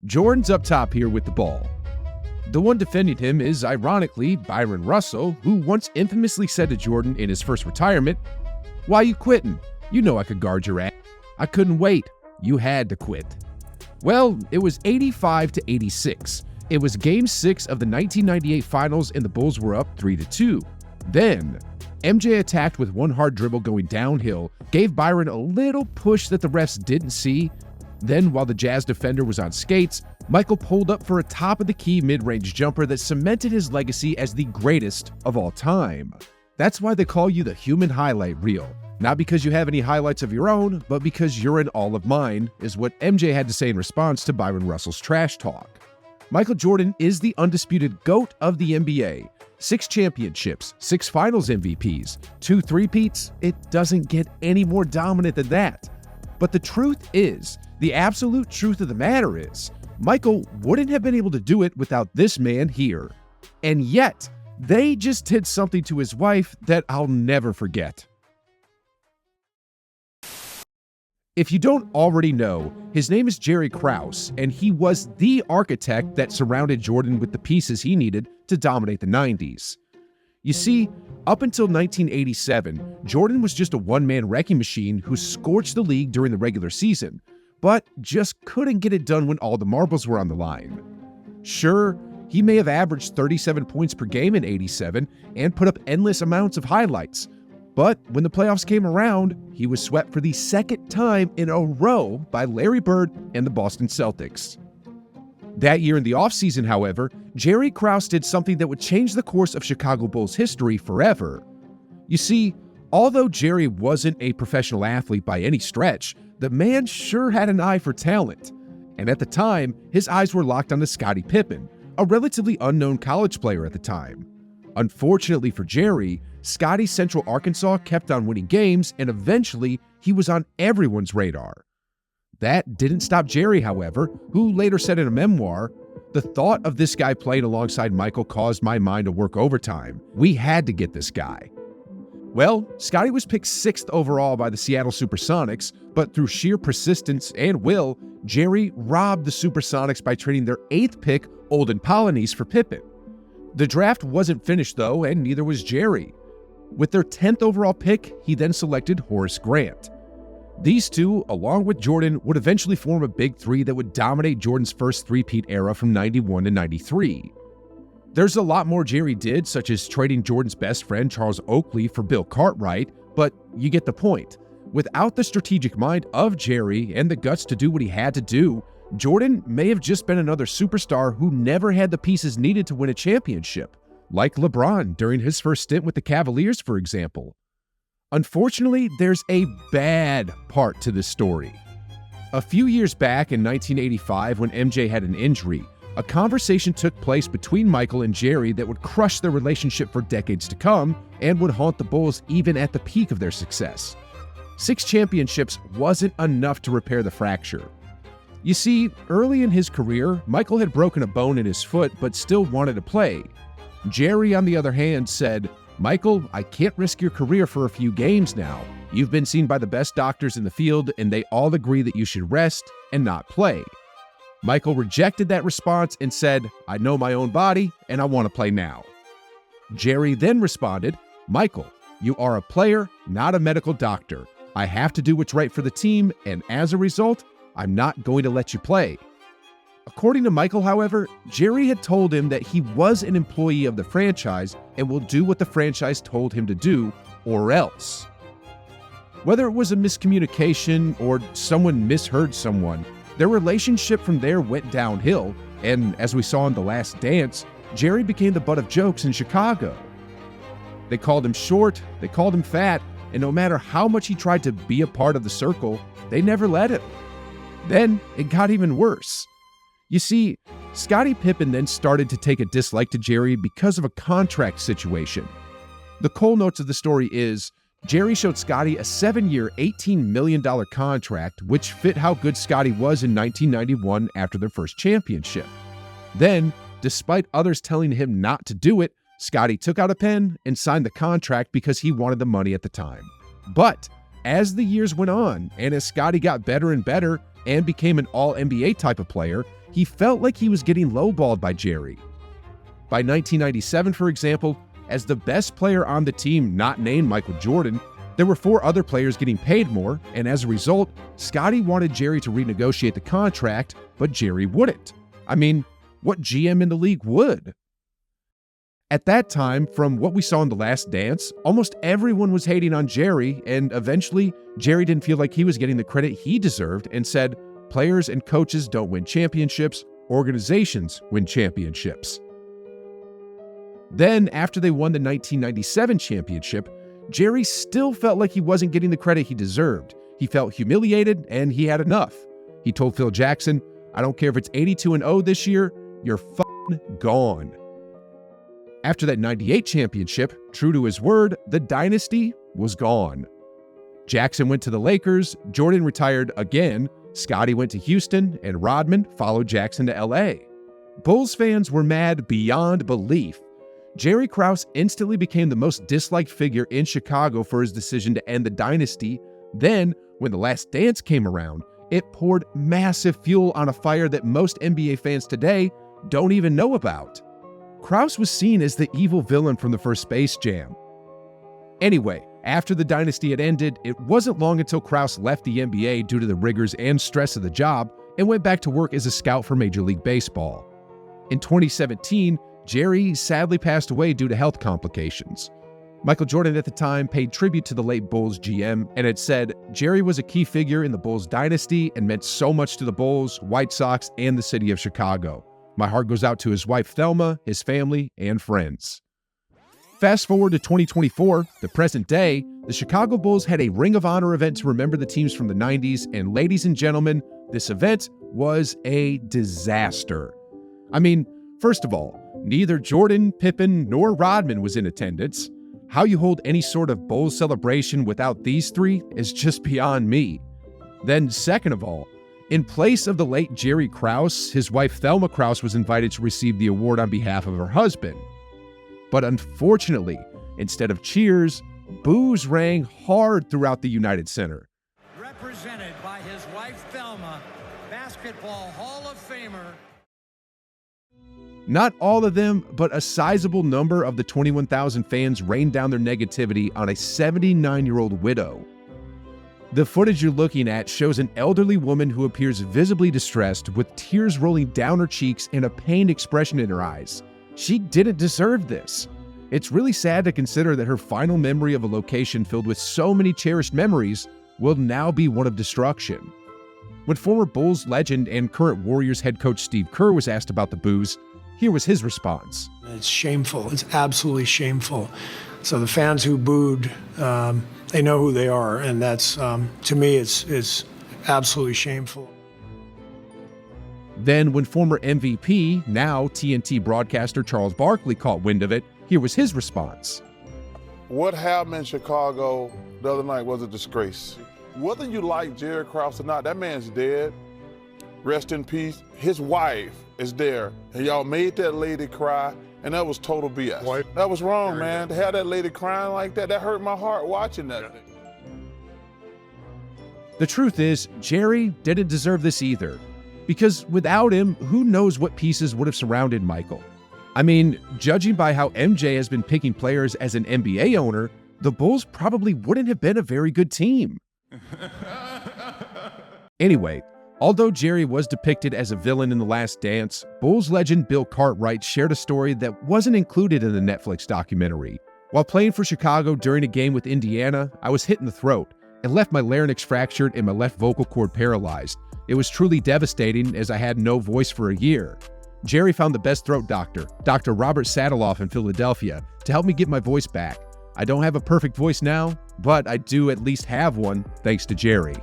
Jordan's up top here with the ball. The one defending him is, ironically, Byron Russell, who once infamously said to Jordan in his first retirement, "Why you quitting? You know I could guard your ass." "I couldn't wait. You had to quit." Well, it was 85-86. It was Game 6 of the 1998 Finals, and the Bulls were up 3-2. Then, MJ attacked with one hard dribble going downhill, gave Byron a little push that the refs didn't see. Then, while the Jazz defender was on skates, Michael pulled up for a top-of-the-key mid-range jumper that cemented his legacy as the greatest of all time. That's why they call you the human highlight reel. Not because you have any highlights of your own, but because you're in all of mine, is what MJ had to say in response to Byron Russell's trash talk. Michael Jordan is the undisputed GOAT of the NBA. 6 championships, 6 finals MVPs, 2 three-peats. It doesn't get any more dominant than that. But the truth is, the absolute truth of the matter is, Michael wouldn't have been able to do it without this man here. And yet, they just did something to his wife that I'll never forget. If you don't already know, his name is Jerry Krause, and he was the architect that surrounded Jordan with the pieces he needed to dominate the 90s. You see, up until 1987, Jordan was just a one-man wrecking machine who scorched the league during the regular season, but just couldn't get it done when all the marbles were on the line. Sure, he may have averaged 37 points per game in '87 and put up endless amounts of highlights, but when the playoffs came around, he was swept for the second time in a row by Larry Bird and the Boston Celtics. That year in the offseason, however, Jerry Krause did something that would change the course of Chicago Bulls history forever. You see, although Jerry wasn't a professional athlete by any stretch, the man sure had an eye for talent. And at the time, his eyes were locked on Scottie Pippen, a relatively unknown college player at the time. Unfortunately for Jerry, Scottie's Central Arkansas kept on winning games, and eventually he was on everyone's radar. That didn't stop Jerry, however, who later said in a memoir, "The thought of this guy playing alongside Michael caused my mind to work overtime. We had to get this guy." Well, Scottie was picked 6th overall by the Seattle Supersonics, but through sheer persistence and will, Jerry robbed the Supersonics by trading their 8th pick, Olden Polynice, for Pippen. The draft wasn't finished though, and neither was Jerry. With their 10th overall pick, he then selected Horace Grant. These two, along with Jordan, would eventually form a big three that would dominate Jordan's first three-peat era from 91 to 93. There's a lot more Jerry did, such as trading Jordan's best friend Charles Oakley for Bill Cartwright, but you get the point. Without the strategic mind of Jerry and the guts to do what he had to do, Jordan may have just been another superstar who never had the pieces needed to win a championship, like LeBron during his first stint with the Cavaliers, for example. Unfortunately, there's a bad part to this story. A few years back in 1985, when MJ had an injury, a conversation took place between Michael and Jerry that would crush their relationship for decades to come and would haunt the Bulls even at the peak of their success. 6 championships wasn't enough to repair the fracture. You see, early in his career, Michael had broken a bone in his foot but still wanted to play. Jerry, on the other hand, said, "Michael, I can't risk your career for a few games now. You've been seen by the best doctors in the field, and they all agree that you should rest and not play." Michael rejected that response and said, "I know my own body, and I want to play now." Jerry then responded, "Michael, you are a player, not a medical doctor. I have to do what's right for the team, and as a result, I'm not going to let you play." According to Michael, however, Jerry had told him that he was an employee of the franchise and will do what the franchise told him to do, or else. Whether it was a miscommunication or someone misheard someone, their relationship from there went downhill, and as we saw in The Last Dance, Jerry became the butt of jokes in Chicago. They called him short, they called him fat, and no matter how much he tried to be a part of the circle, they never let him. Then it got even worse. You see, Scottie Pippen then started to take a dislike to Jerry because of a contract situation. The cold notes of the story is, Jerry showed Scottie a 7-year, $18 million contract, which fit how good Scottie was in 1991 after their first championship. Then, despite others telling him not to do it, Scottie took out a pen and signed the contract because he wanted the money at the time. But as the years went on, and as Scottie got better and better, and became an all-NBA type of player, he felt like he was getting lowballed by Jerry. By 1997, for example, as the best player on the team not named Michael Jordan, there were 4 other players getting paid more, and as a result, Scottie wanted Jerry to renegotiate the contract, but Jerry wouldn't. I mean, what GM in the league would? At that time, from what we saw in The Last Dance, almost everyone was hating on Jerry, and eventually, Jerry didn't feel like he was getting the credit he deserved and said, "Players and coaches don't win championships, organizations win championships." Then, after they won the 1997 championship, Jerry still felt like he wasn't getting the credit he deserved. He felt humiliated, and he had enough. He told Phil Jackson, "I don't care if it's 82-0 this year, you're f***ing gone." After that 98 championship, true to his word, the dynasty was gone. Jackson went to the Lakers, Jordan retired again, Scottie went to Houston, and Rodman followed Jackson to LA. Bulls fans were mad beyond belief. Jerry Krause instantly became the most disliked figure in Chicago for his decision to end the dynasty. Then, when The Last Dance came around, it poured massive fuel on a fire that most NBA fans today don't even know about. Krause was seen as the evil villain from the first Space Jam. Anyway, after the dynasty had ended, it wasn't long until Krause left the NBA due to the rigors and stress of the job and went back to work as a scout for Major League Baseball. In 2017, Jerry sadly passed away due to health complications. Michael Jordan at the time paid tribute to the late Bulls GM and had said, "Jerry was a key figure in the Bulls dynasty and meant so much to the Bulls, White Sox, and the city of Chicago. My heart goes out to his wife Thelma, his family, and friends." Fast forward to 2024, the present day, the Chicago Bulls had a Ring of Honor event to remember the teams from the 90s, and ladies and gentlemen, this event was a disaster. I mean, first of all, neither Jordan, Pippen, nor Rodman was in attendance. How you hold any sort of Bulls celebration without these 3 is just beyond me. Then second of all, in place of the late Jerry Krause, his wife Thelma Krause was invited to receive the award on behalf of her husband. But unfortunately, instead of cheers, boos rang hard throughout the United Center. Represented by his wife Thelma, Basketball Hall of Famer. Not all of them, but a sizable number of the 21,000 fans rained down their negativity on a 79-year-old widow. The footage you're looking at shows an elderly woman who appears visibly distressed with tears rolling down her cheeks and a pained expression in her eyes. She didn't deserve this. It's really sad to consider that her final memory of a location filled with so many cherished memories will now be one of destruction. When former Bulls legend and current Warriors head coach Steve Kerr was asked about the boos, here was his response. It's shameful. It's absolutely shameful. So the fans who booed, they know who they are, and that's, to me, it's absolutely shameful. Then when former MVP, now TNT broadcaster Charles Barkley caught wind of it, here was his response. What happened in Chicago the other night was a disgrace. Whether you like Jerry Krause or not, that man's dead. Rest in peace. His wife is there, and y'all made that lady cry, and that was total BS. What? That was wrong, man. To have that lady crying like that hurt my heart watching that. The truth is, Jerry didn't deserve this either. Because without him, who knows what pieces would have surrounded Michael. I mean, judging by how MJ has been picking players as an NBA owner, the Bulls probably wouldn't have been a very good team. Anyway, although Jerry was depicted as a villain in The Last Dance, Bulls legend Bill Cartwright shared a story that wasn't included in the Netflix documentary. While playing for Chicago during a game with Indiana, I was hit in the throat and left my larynx fractured and my left vocal cord paralyzed. It was truly devastating as I had no voice for a year. Jerry found the best throat doctor, Dr. Robert Sadeloff in Philadelphia, to help me get my voice back. I don't have a perfect voice now, but I do at least have one thanks to Jerry.